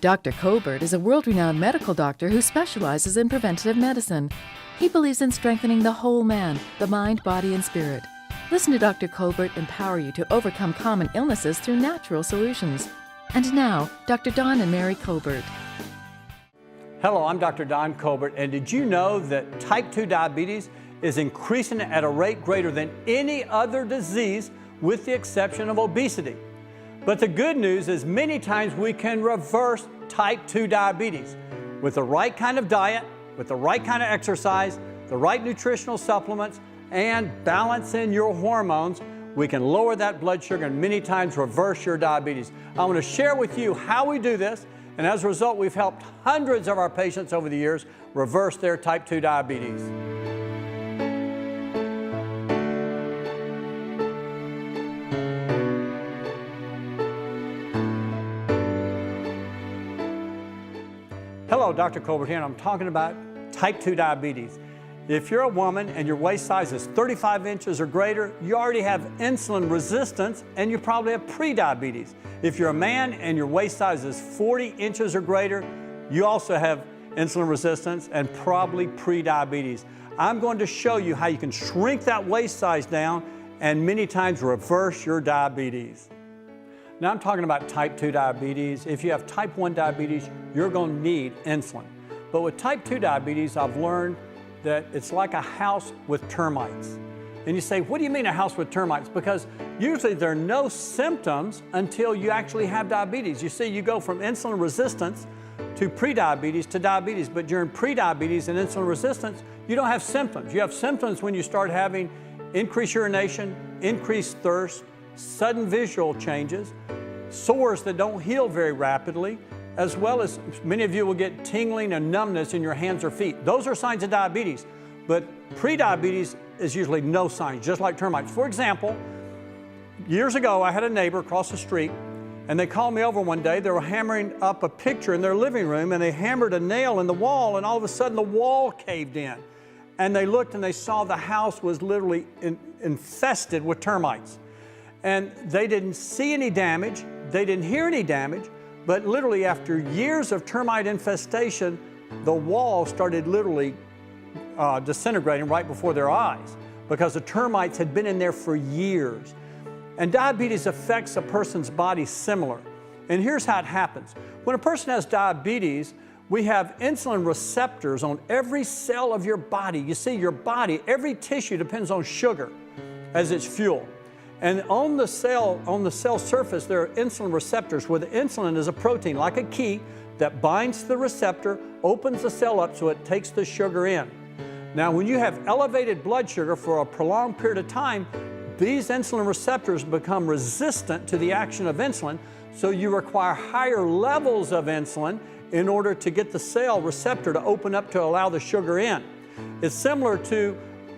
Dr. Colbert is a world-renowned medical doctor who specializes in preventative medicine. He believes in strengthening the whole man, the mind, body, and spirit. Listen to Dr. Colbert empower you to overcome common illnesses through natural solutions. And now, Dr. Don and Mary Colbert. Hello, I'm Dr. Don Colbert, and did you know that type 2 diabetes is increasing at a rate greater than any other disease with the exception of obesity? But the good news is many times we can reverse type 2 diabetes with the right kind of diet, with the right kind of exercise, the right nutritional supplements, and balance in your hormones. We can lower that blood sugar and many times reverse your diabetes. I want to share with you how we do this, and as a result, we've helped hundreds of our patients over the years reverse their type 2 diabetes. Hello, Dr. Colbert here, and I'm talking about type 2 diabetes. If you're a woman and your waist size is 35 inches or greater, you already have insulin resistance and you probably have pre-diabetes. If you're a man and your waist size is 40 inches or greater, you also have insulin resistance and probably pre-diabetes. I'm going to show you how you can shrink that waist size down and many times reverse your diabetes. Now I'm talking about type 2 diabetes. If you have type 1 diabetes, you're going to need insulin. But with type 2 diabetes, I've learned that it's like a house with termites. And you say, what do you mean a house with termites? Because usually there are no symptoms until you actually have diabetes. You see, you go from insulin resistance to prediabetes to diabetes, but during prediabetes and insulin resistance, you don't have symptoms. You have symptoms when you start having increased urination, increased thirst, sudden visual changes, sores that don't heal very rapidly, as well as many of you will get tingling and numbness in your hands or feet. Those are signs of diabetes, but prediabetes is usually no signs, just like termites. For example, years ago I had a neighbor across the street and they called me over one day. They were hammering up a picture in their living room and they hammered a nail in the wall and all of a sudden the wall caved in. And they looked and they saw the house was literally infested with termites. And they didn't see any damage, they didn't hear any damage, but literally after years of termite infestation, the wall started literally disintegrating right before their eyes because the termites had been in there for years. And diabetes affects a person's body similar. And here's how it happens. When a person has diabetes, we have insulin receptors on every cell of your body. You see, your body, every tissue depends on sugar as its fuel. And on the cell surface, there are insulin receptors where the insulin is a protein, like a key, that binds to the receptor, opens the cell up so it takes the sugar in. Now, when you have elevated blood sugar for a prolonged period of time, these insulin receptors become resistant to the action of insulin, so you require higher levels of insulin in order to get the cell receptor to open up to allow the sugar in. It's similar to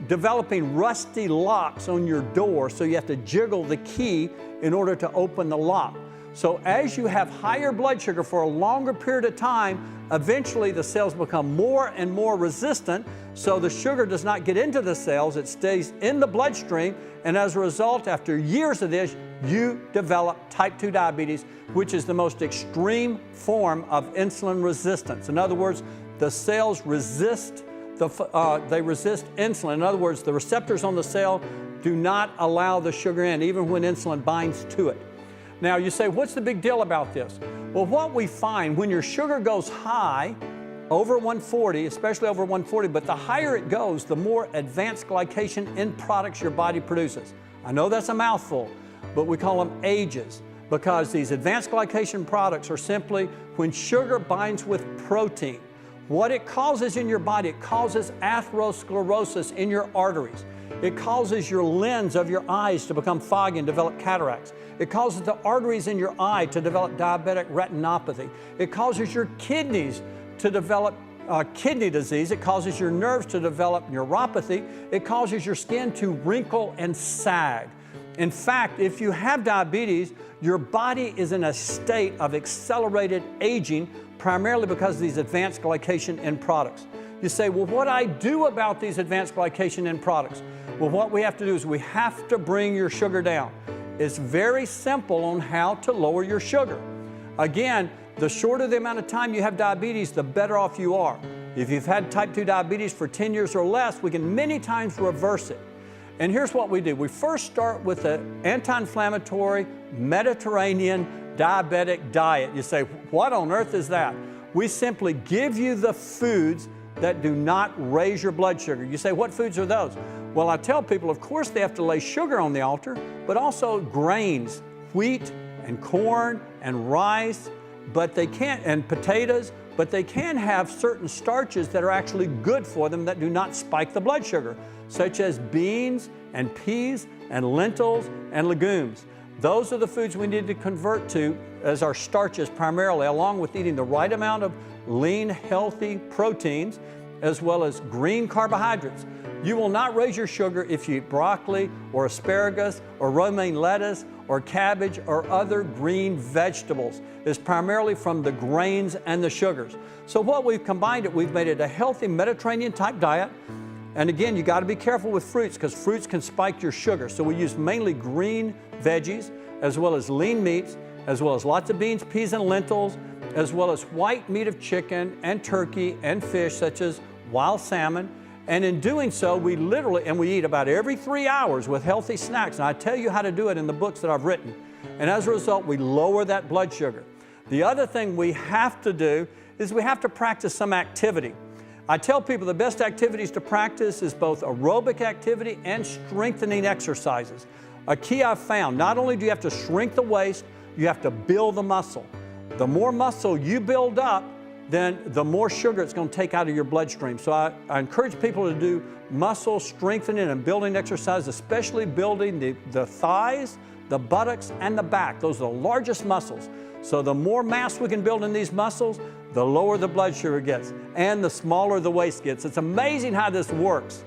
developing rusty locks on your door, so you have to jiggle the key in order to open the lock. So as you have higher blood sugar for a longer period of time, eventually the cells become more and more resistant, so the sugar does not get into the cells, it stays in the bloodstream, and as a result, after years of this, you develop type 2 diabetes, which is the most extreme form of insulin resistance. In other words, the cells resist they resist insulin. In other words, the receptors on the cell do not allow the sugar in, even when insulin binds to it. Now, you say, what's the big deal about this? Well, what we find when your sugar goes high, over 140, especially over 140, but the higher it goes, the more advanced glycation end products your body produces. I know that's a mouthful, but we call them AGEs, because these advanced glycation products are simply when sugar binds with protein. What it causes in your body, it causes atherosclerosis in your arteries. It causes your lens of your eyes to become foggy and develop cataracts. It causes the arteries in your eye to develop diabetic retinopathy. It causes your kidneys to develop kidney disease. It causes your nerves to develop neuropathy. It causes your skin to wrinkle and sag. In fact, if you have diabetes, your body is in a state of accelerated aging, primarily because of these advanced glycation end products. You say, well, what do I do about these advanced glycation end products? Well, what we have to do is we have to bring your sugar down. It's very simple on how to lower your sugar. Again, The shorter the amount of time you have diabetes, the better off you are. If you've had type 2 diabetes for 10 years or less, we can many times reverse it. And here's what we do. We first start with an anti-inflammatory Mediterranean diabetic diet. You say, what on earth is that? We simply give you the foods that do not raise your blood sugar. You say, what foods are those? Well, I tell people, of course, they have to lay sugar on the altar, but also grains, wheat and corn and rice, but they can't, and potatoes, but they can have certain starches that are actually good for them that do not spike the blood sugar, such as beans and peas and lentils and legumes. Those are the foods we need to convert to as our starches primarily, along with eating the right amount of lean, healthy proteins, as well as green carbohydrates. You will not raise your sugar if you eat broccoli or asparagus or romaine lettuce or cabbage or other green vegetables. It's primarily from the grains and the sugars. So what we've combined we've made it a healthy Mediterranean type diet. And again, you got to be careful with fruits because fruits can spike your sugar. So we use mainly green veggies, as well as lean meats, as well as lots of beans, peas, and lentils, as well as white meat of chicken and turkey and fish, such as wild salmon. And in doing so, we eat about every 3 hours with healthy snacks. And I tell you how to do it in the books that I've written. And as a result, we lower that blood sugar. The other thing we have to do is we have to practice some activity. I tell people the best activities to practice is both aerobic activity and strengthening exercises. A key I've found, not only do you have to shrink the waist, you have to build the muscle. The more muscle you build up, then the more sugar it's going to take out of your bloodstream. So I encourage people to do muscle strengthening and building exercise, especially building the thighs, the buttocks, and the back. Those are the largest muscles. So the more mass we can build in these muscles, the lower the blood sugar gets and the smaller the waist gets. It's amazing how this works.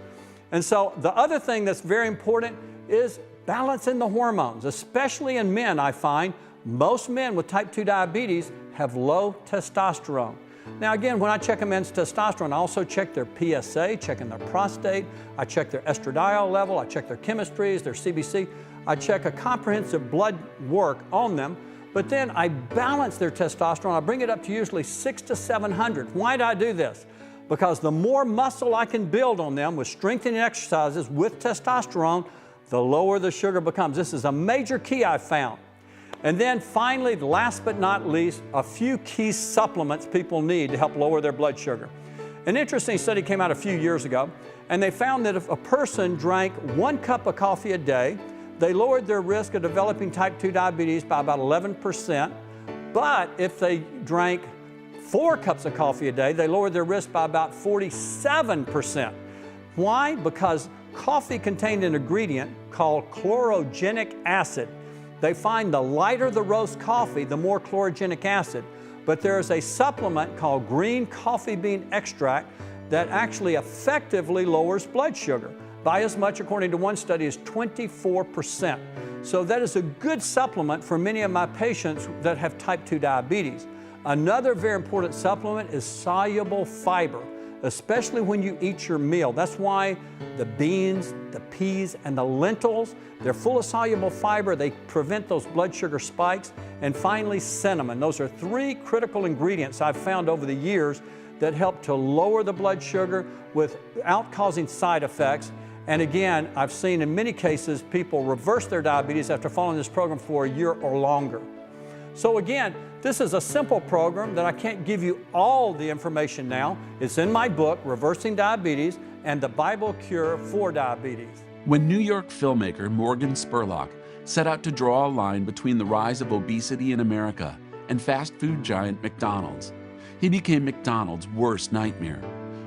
And so the other thing that's very important is balancing the hormones, especially in men. I find most men with type 2 diabetes have low testosterone. Now again, when I check a man's testosterone, I also check their PSA, checking their prostate, I check their estradiol level, I check their chemistries, their CBC, I check a comprehensive blood work on them, but then I balance their testosterone. I bring it up to usually 600 to 700. Why do I do this? Because the more muscle I can build on them with strengthening exercises with testosterone, the lower the sugar becomes. This is a major key I've found. And then finally, last but not least, a few key supplements people need to help lower their blood sugar. An interesting study came out a few years ago, and they found that if a person drank 1 cup of coffee a day, they lowered their risk of developing type 2 diabetes by about 11%. But if they drank 4 cups of coffee a day, they lowered their risk by about 47%. Why? Because coffee contained an ingredient called chlorogenic acid. They find the lighter the roast coffee, the more chlorogenic acid. But there is a supplement called green coffee bean extract that actually effectively lowers blood sugar by as much, according to one study, as 24%. So that is a good supplement for many of my patients that have type 2 diabetes. Another very important supplement is soluble fiber, especially when you eat your meal. That's why the beans, the peas, and the lentils, they're full of soluble fiber. They prevent those blood sugar spikes. And finally, cinnamon. Those are 3 critical ingredients I've found over the years that help to lower the blood sugar without causing side effects. And again, I've seen in many cases people reverse their diabetes after following this program for a year or longer. So again, this is a simple program that I can't give you all the information now. It's in my book, Reversing Diabetes and the Bible Cure for Diabetes. When New York filmmaker Morgan Spurlock set out to draw a line between the rise of obesity in America and fast food giant McDonald's, he became McDonald's worst nightmare,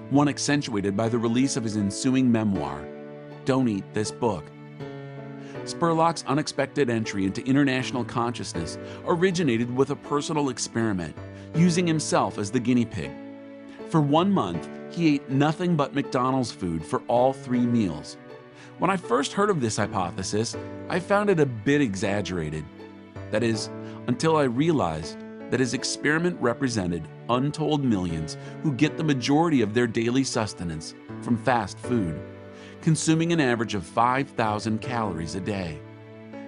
one accentuated by the release of his ensuing memoir, Don't Eat This Book. Spurlock's unexpected entry into international consciousness originated with a personal experiment, using himself as the guinea pig. For 1 month, he ate nothing but McDonald's food for all 3 meals. When I first heard of this hypothesis, I found it a bit exaggerated. That is, until I realized that his experiment represented untold millions who get the majority of their daily sustenance from fast food, consuming an average of 5,000 calories a day.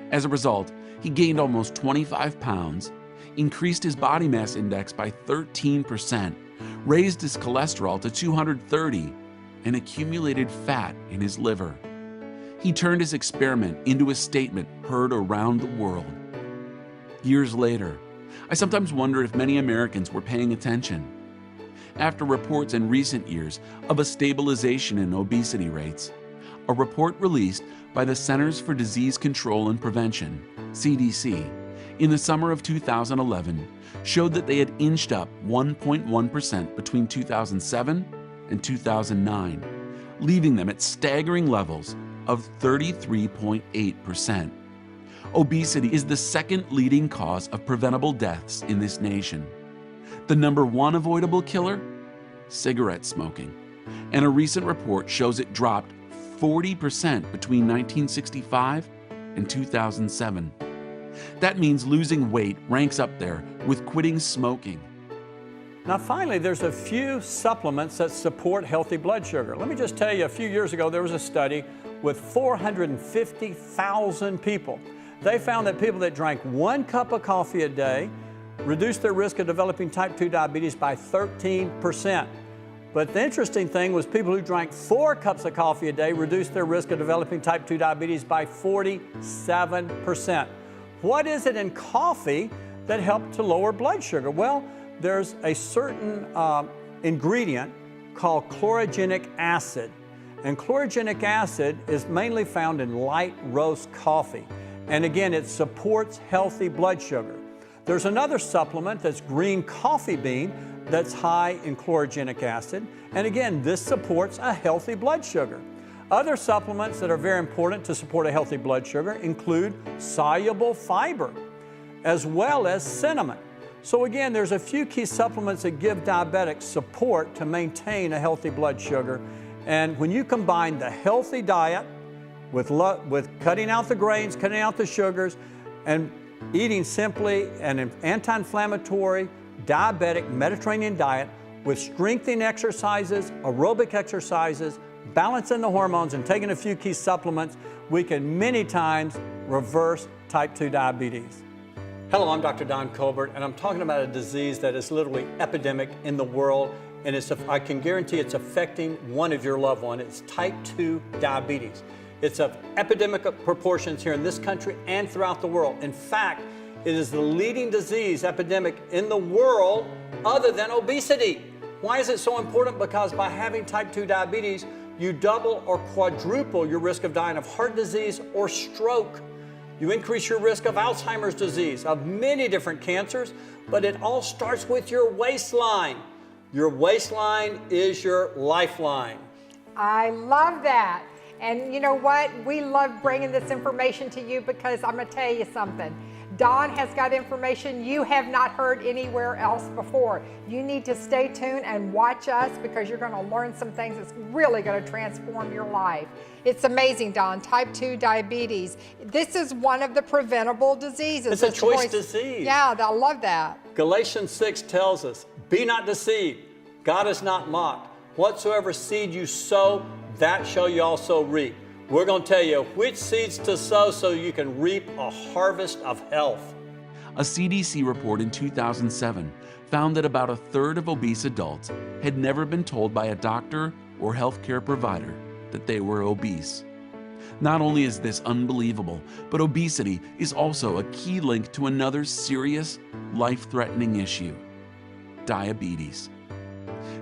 As a result, he gained almost 25 pounds, increased his body mass index by 13%, raised his cholesterol to 230, and accumulated fat in his liver. He turned his experiment into a statement heard around the world. Years later, I sometimes wonder if many Americans were paying attention. After reports in recent years of a stabilization in obesity rates, a report released by the Centers for Disease Control and Prevention, CDC, in the summer of 2011 showed that they had inched up 1.1% between 2007 and 2009, leaving them at staggering levels of 33.8%. Obesity is the second leading cause of preventable deaths in this nation. The number one avoidable killer? Cigarette smoking. And a recent report shows it dropped 40% between 1965 and 2007. That means losing weight ranks up there with quitting smoking. Now finally, there's a few supplements that support healthy blood sugar. Let me just tell you, a few years ago there was a study with 450,000 people. They found that people that drank 1 cup of coffee a day reduced their risk of developing type 2 diabetes by 13%. But the interesting thing was people who drank 4 cups of coffee a day reduced their risk of developing type 2 diabetes by 47%. What is it in coffee that helped to lower blood sugar? Well, there's a certain ingredient called chlorogenic acid. And chlorogenic acid is mainly found in light roast coffee. And again, it supports healthy blood sugar. There's another supplement that's green coffee bean that's high in chlorogenic acid. And again, this supports a healthy blood sugar. Other supplements that are very important to support a healthy blood sugar include soluble fiber, as well as cinnamon. So again, there's a few key supplements that give diabetics support to maintain a healthy blood sugar. And when you combine the healthy diet with cutting out the grains, cutting out the sugars, and eating simply an anti-inflammatory, diabetic Mediterranean diet with strengthening exercises, aerobic exercises, balancing the hormones, and taking a few key supplements, we can many times reverse type 2 diabetes. Hello, I'm Dr. Don Colbert, and I'm talking about a disease that is literally epidemic in the world, and I can guarantee it's affecting one of your loved ones. It's type 2 diabetes. It's of epidemic proportions here in this country and throughout the world. In fact, it is the leading disease epidemic in the world other than obesity. Why is it so important? Because by having type 2 diabetes, you double or quadruple your risk of dying of heart disease or stroke. You increase your risk of Alzheimer's disease, of many different cancers, but it all starts with your waistline. Your waistline is your lifeline. I love that. And you know what? We love bringing this information to you because I'm going to tell you something. Don has got information you have not heard anywhere else before. You need to stay tuned and watch us because you're going to learn some things that's really going to transform your life. It's amazing, Don. Type 2 diabetes. This is one of the preventable diseases. It's a choice disease. Yeah, I love that. Galatians 6 tells us, be not deceived. God is not mocked. Whatsoever seed you sow, that shall you also reap. We're going to tell you which seeds to sow so you can reap a harvest of health. A CDC report in 2007 found that about a third of obese adults had never been told by a doctor or healthcare provider that they were obese. Not only is this unbelievable, but obesity is also a key link to another serious, life-threatening issue: diabetes.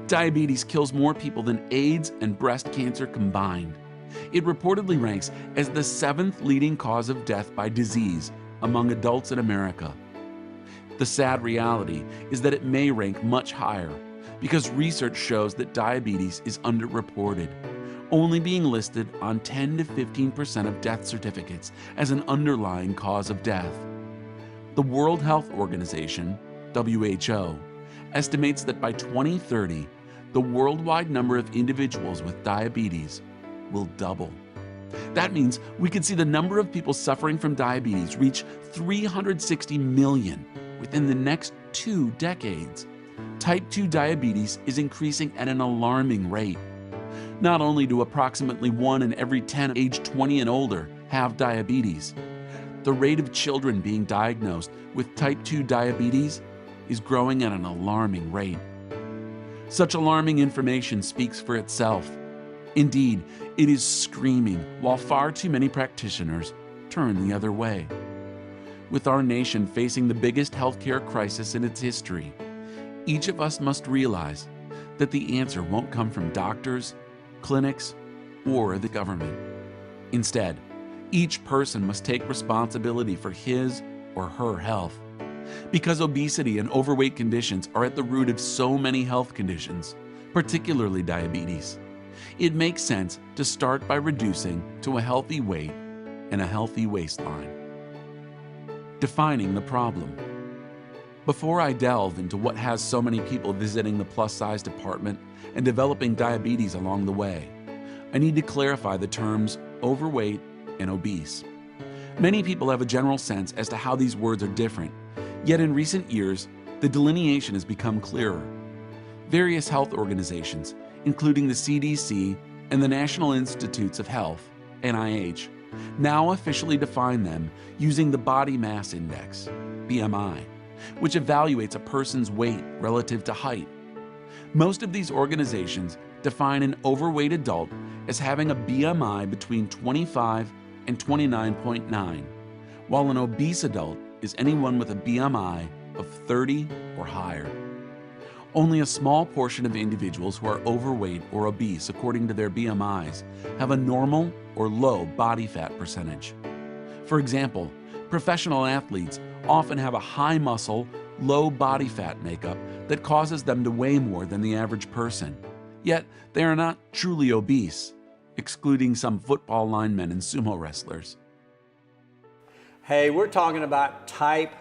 Diabetes kills more people than AIDS and breast cancer combined. It reportedly ranks as the 7th leading cause of death by disease among adults in America. The sad reality is that it may rank much higher because research shows that diabetes is underreported, only being listed on 10 to 15% of death certificates as an underlying cause of death. The World Health Organization, WHO, estimates that by 2030, the worldwide number of individuals with diabetes will double. That means we could see the number of people suffering from diabetes reach 360 million within the next 2 decades. Type 2 diabetes is increasing at an alarming rate. Not only do approximately 1 in every 10 age 20 and older have diabetes, the rate of children being diagnosed with type 2 diabetes is growing at an alarming rate. Such alarming information speaks for itself. Indeed, it is screaming while far too many practitioners turn the other way. With our nation facing the biggest healthcare crisis in its history, each of us must realize that the answer won't come from doctors, clinics, or the government. Instead, each person must take responsibility for his or her health. Because obesity and overweight conditions are at the root of so many health conditions, particularly diabetes, it makes sense to start by reducing to a healthy weight and a healthy waistline. Defining the problem. Before I delve into what has so many people visiting the plus-size department and developing diabetes along the way, I need to clarify the terms overweight and obese. Many people have a general sense as to how these words are different, yet in recent years, the delineation has become clearer. Various health organizations, including the CDC and the National Institutes of Health, NIH, now officially define them using the Body Mass Index, BMI, which evaluates a person's weight relative to height. Most of these organizations define an overweight adult as having a BMI between 25 and 29.9, while an obese adult is anyone with a BMI of 30 or higher. Only a small portion of individuals who are overweight or obese according to their BMIs have a normal or low body fat percentage. For example, professional athletes often have a high muscle, low body fat makeup that causes them to weigh more than the average person. Yet they are not truly obese, excluding some football linemen and sumo wrestlers. Hey, we're talking about type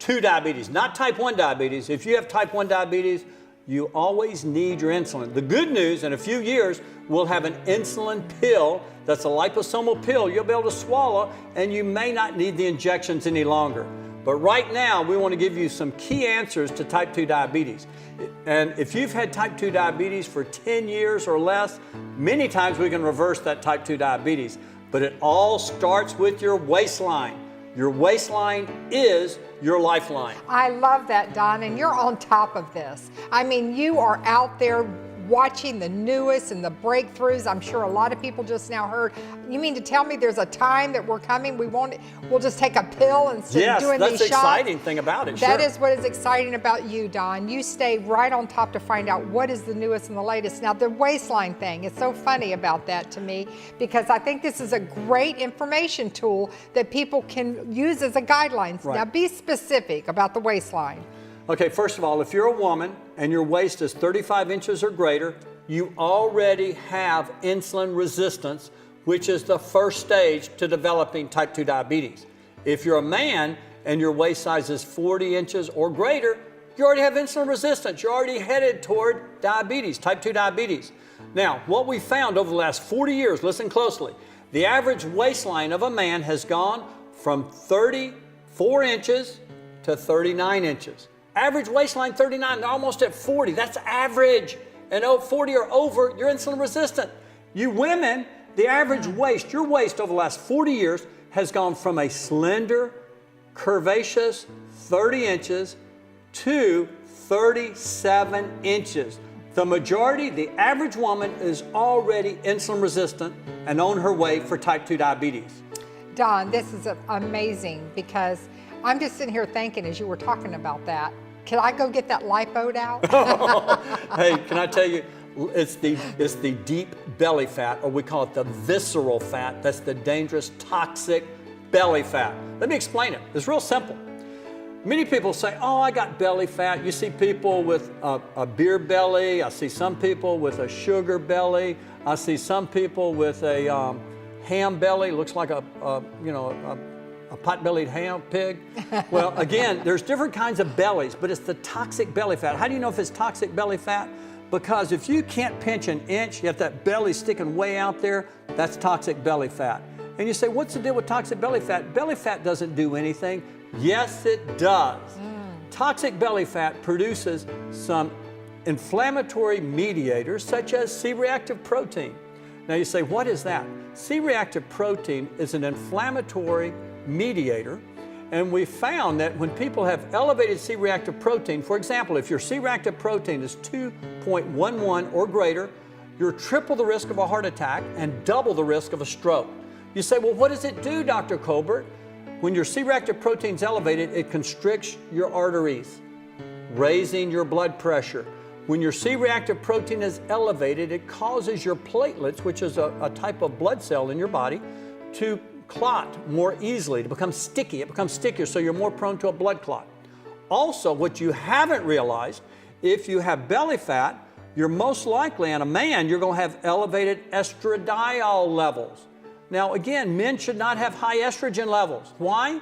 2 diabetes, not type 1 diabetes. If you have type 1 diabetes, you always need your insulin. The good news, in a few years, we'll have an insulin pill that's a liposomal pill you'll be able to swallow, and you may not need the injections any longer. But right now, we want to give you some key answers to type 2 diabetes. And if you've had type 2 diabetes for 10 years or less, many times we can reverse that type 2 diabetes. But it all starts with your waistline. Your waistline is your lifeline. I love that, Don, and you're on top of this. I mean, you are out there watching the newest and the breakthroughs. I'm sure a lot of people just now heard. You mean to tell me there's a time that we're coming, we'll just take a pill instead of doing these shots? Yes, that's the exciting thing about it. That is what is exciting about you, Don. You stay right on top to find out what is the newest and the latest. Now, the waistline thing is so funny about that to me, because I think this is a great information tool that people can use as a guideline. Right. Now, be specific about the waistline. Okay, first of all, if you're a woman and your waist is 35 inches or greater, you already have insulin resistance, which is the first stage to developing type 2 diabetes. If you're a man and your waist size is 40 inches or greater, you already have insulin resistance. You're already headed toward diabetes, type 2 diabetes. Now, what we found over the last 40 years, listen closely, the average waistline of a man has gone from 34 inches to 39 inches. Average waistline 39, they're almost at 40. That's average. And 40 or over, you're insulin resistant. You women, the average waist, your waist over the last 40 years has gone from a slender, curvaceous 30 inches to 37 inches. The majority, the average woman is already insulin resistant and on her way for type 2 diabetes. Don, this is amazing, because I'm just sitting here thinking as you were talking about that, can I go get that lipo out? Hey, can I tell you, it's the deep belly fat, or we call it the visceral fat. That's the dangerous, toxic belly fat. Let me explain it. It's real simple. Many people say, oh, I got belly fat. You see people with a beer belly. I see some people with a sugar belly. I see some people with a ham belly. Looks like a pot-bellied ham pig. Well, again, there's different kinds of bellies, but it's the toxic belly fat. How do you know if it's toxic belly fat? Because if you can't pinch an inch, you have that belly sticking way out there, that's toxic belly fat. And you say, what's the deal with toxic belly fat? Belly fat doesn't do anything. Yes, it does. Toxic belly fat produces some inflammatory mediators such as C-reactive protein. Now you say, what is that? C-reactive protein is an inflammatory mediator. And we found that when people have elevated C-reactive protein, for example, if your C-reactive protein is 2.11 or greater, you're triple the risk of a heart attack and double the risk of a stroke. You say, well, what does it do, Dr. Colbert? When your C-reactive protein is elevated, it constricts your arteries, raising your blood pressure. When your C-reactive protein is elevated, it causes your platelets, which is a type of blood cell in your body, to clot more easily, to become sticky. It becomes stickier, so you're more prone to a blood clot. Also, what you haven't realized, if you have belly fat, you're most likely, in a man, you're going to have elevated estradiol levels. Now, again, men should not have high estrogen levels. Why?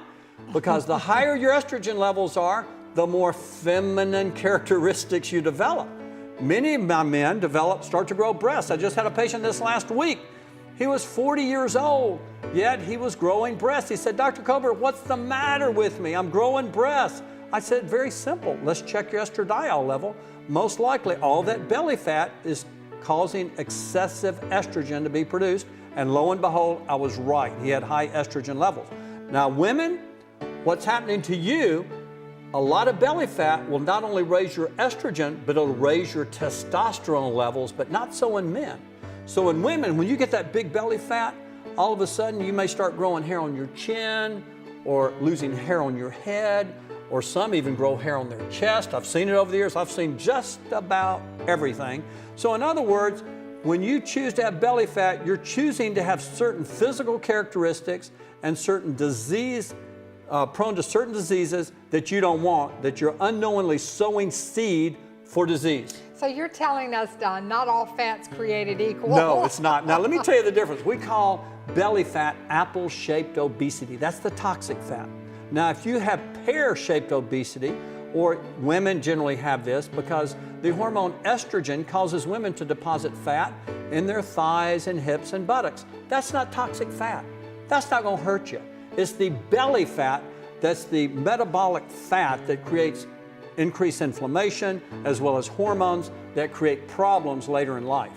Because the higher your estrogen levels are, the more feminine characteristics you develop. Many of my men start to grow breasts. I just had a patient this last week. He was 40 years old, yet he was growing breasts. He said, Dr. Colbert, what's the matter with me? I'm growing breasts. I said, very simple. Let's check your estradiol level. Most likely, all that belly fat is causing excessive estrogen to be produced. And lo and behold, I was right. He had high estrogen levels. Now, women, what's happening to you, a lot of belly fat will not only raise your estrogen, but it'll raise your testosterone levels, but not so in men. So in women, when you get that big belly fat, all of a sudden you may start growing hair on your chin or losing hair on your head, or some even grow hair on their chest. I've seen it over the years. I've seen just about everything. So in other words, when you choose to have belly fat, you're choosing to have certain physical characteristics and certain disease, prone to certain diseases that you don't want, that you're unknowingly sowing seed for disease. So you're telling us, Don, not all fat's created equal. No, it's not. Now, let me tell you the difference. We call belly fat apple-shaped obesity. That's the toxic fat. Now, if you have pear-shaped obesity, or women generally have this because the hormone estrogen causes women to deposit fat in their thighs and hips and buttocks. That's not toxic fat. That's not going to hurt you. It's the belly fat that's the metabolic fat that creates increased inflammation as well as hormones that create problems later in life.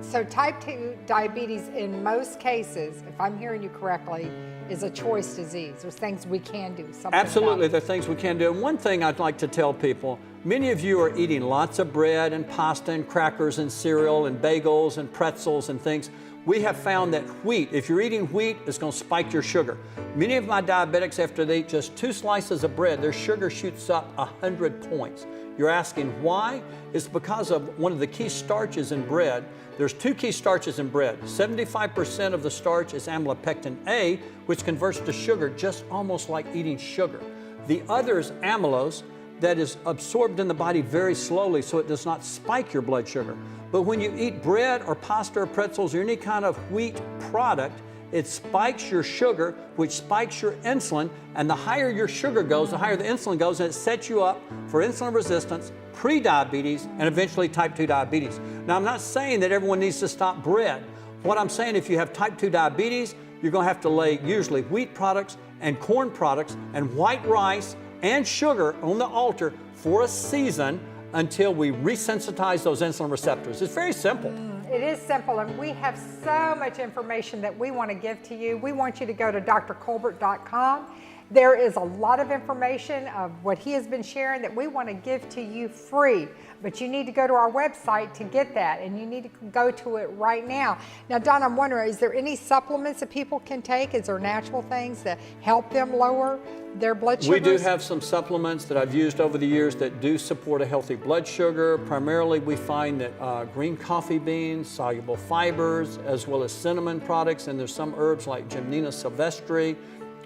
So type 2 diabetes in most cases, if I'm hearing you correctly, is a choice disease. There's things we can do. Absolutely, there are things we can do. And one thing I'd like to tell people, many of you are eating lots of bread and pasta and crackers and cereal and bagels and pretzels and things. We have found that wheat, if you're eating wheat, it's going to spike your sugar. Many of my diabetics, after they eat just 2 slices of bread, their sugar shoots up 100 points. You're asking why? It's because of one of the key starches in bread. There's 2 key starches in bread. 75% of the starch is amylopectin A, which converts to sugar just almost like eating sugar. The other is amylose, that is absorbed in the body very slowly so it does not spike your blood sugar. But when you eat bread or pasta or pretzels or any kind of wheat product, it spikes your sugar, which spikes your insulin, and the higher your sugar goes, the higher the insulin goes, and it sets you up for insulin resistance, pre-diabetes, and eventually type 2 diabetes. Now, I'm not saying that everyone needs to stop bread. What I'm saying, if you have type 2 diabetes, you're going to have to lay usually wheat products and corn products and white rice and sugar on the altar for a season until we resensitize those insulin receptors. It's very simple. It is simple, and we have so much information that we want to give to you. We want you to go to drcolbert.com. There is a lot of information of what he has been sharing that we want to give to you free, but you need to go to our website to get that, and you need to go to it right now. Now, Don, I'm wondering, is there any supplements that people can take? Is there natural things that help them lower their blood sugars? We do have some supplements that I've used over the years that do support a healthy blood sugar. Primarily, we find that green coffee beans, soluble fibers, as well as cinnamon products, and there's some herbs like Gymnema sylvestre,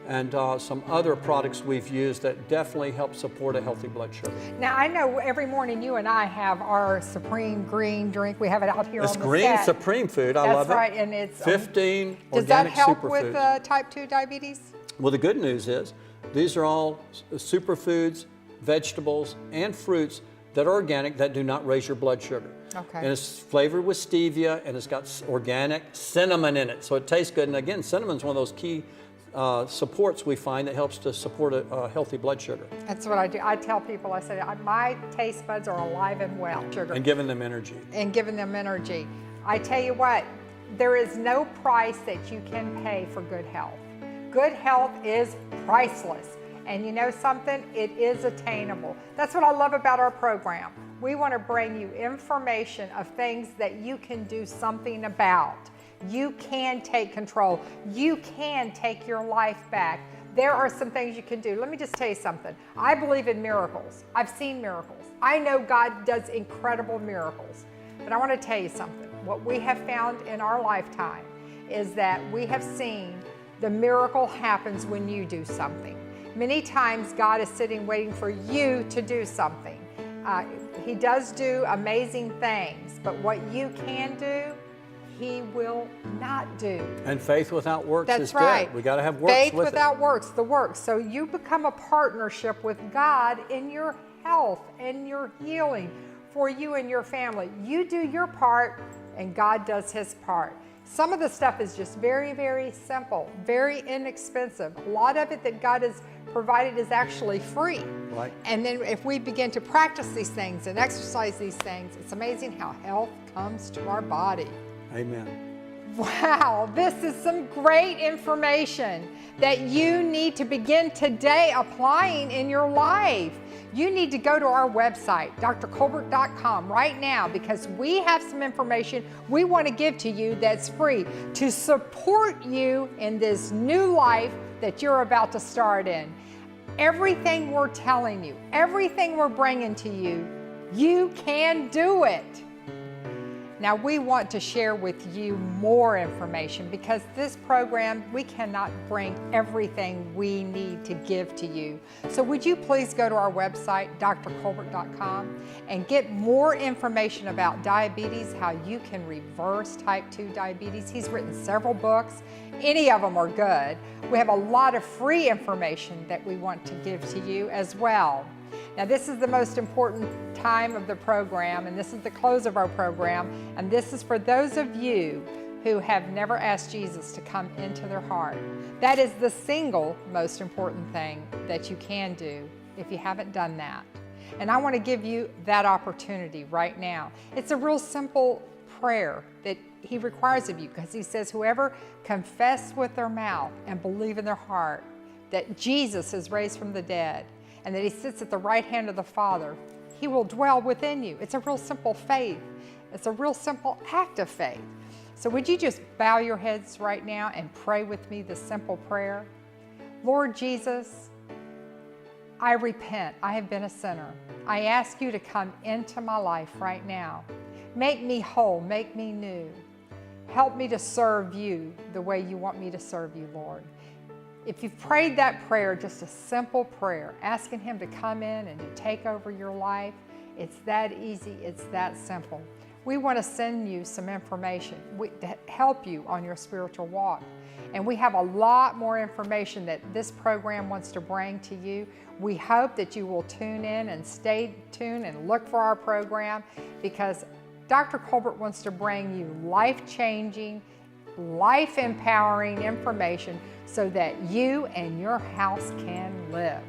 and some other products we've used that definitely help support a healthy blood sugar. Now, I know every morning you and I have our Supreme Green drink. We have it out here on the set. It's green Supreme food. I love it. That's right, and it's 15 does organic that help superfoods. with type 2 diabetes? Well, the good news is these are all superfoods, vegetables, and fruits that are organic that do not raise your blood sugar. Okay. And it's flavored with stevia, and it's got organic cinnamon in it, so it tastes good. And again, cinnamon's one of those key supports we find that helps to support a healthy blood sugar. That's what I do. I tell people, I say, my taste buds are alive and well. Sugar. And giving them energy. And giving them energy. I tell you what, there is no price that you can pay for good health. Good health is priceless. And you know something? It is attainable. That's what I love about our program. We want to bring you information of things that you can do something about. You can take control. You can take your life back. There are some things you can do. Let me just tell you something. I believe in miracles. I've seen miracles. I know God does incredible miracles. But I want to tell you something. What we have found in our lifetime is that we have seen the miracle happens when you do something. Many times God is sitting waiting for you to do something. He does do amazing things, but what you can do, He will not do. And faith without works That's is right. dead. We got to have works Faith with without it. works, the works. So you become a partnership with God in your health and your healing for you and your family. You do your part and God does His part. Some of the stuff is just very, very simple, very inexpensive. A lot of it that God has provided is actually free. Right. And then if we begin to practice these things and exercise these things, it's amazing how health comes to our body. Amen. Wow, this is some great information that you need to begin today applying in your life. You need to go to our website, drcolbert.com, right now, because we have some information we want to give to you that's free to support you in this new life that you're about to start in. Everything we're telling you, everything we're bringing to you, you can do it. Now, we want to share with you more information because this program, we cannot bring everything we need to give to you. So would you please go to our website, drcolbert.com, and get more information about diabetes, how you can reverse type 2 diabetes. He's written several books. Any of them are good. We have a lot of free information that we want to give to you as well. Now, this is the most important time of the program, and this is the close of our program, and this is for those of you who have never asked Jesus to come into their heart. That is the single most important thing that you can do if you haven't done that. And I want to give you that opportunity right now. It's a real simple prayer that He requires of you because He says, whoever confess with their mouth and believe in their heart that Jesus is raised from the dead, and that He sits at the right hand of the Father, He will dwell within you. It's a real simple faith. It's a real simple act of faith. So would you just bow your heads right now and pray with me this simple prayer? Lord Jesus, I repent. I have been a sinner. I ask you to come into my life right now. Make me whole. Make me new. Help me to serve you the way you want me to serve you, Lord. If you've prayed that prayer, just a simple prayer, asking Him to come in and to take over your life, it's that easy, it's that simple. We want to send you some information to help you on your spiritual walk. And we have a lot more information that this program wants to bring to you. We hope that you will tune in and stay tuned and look for our program because Dr. Colbert wants to bring you life-changing, life-empowering information so that you and your house can live.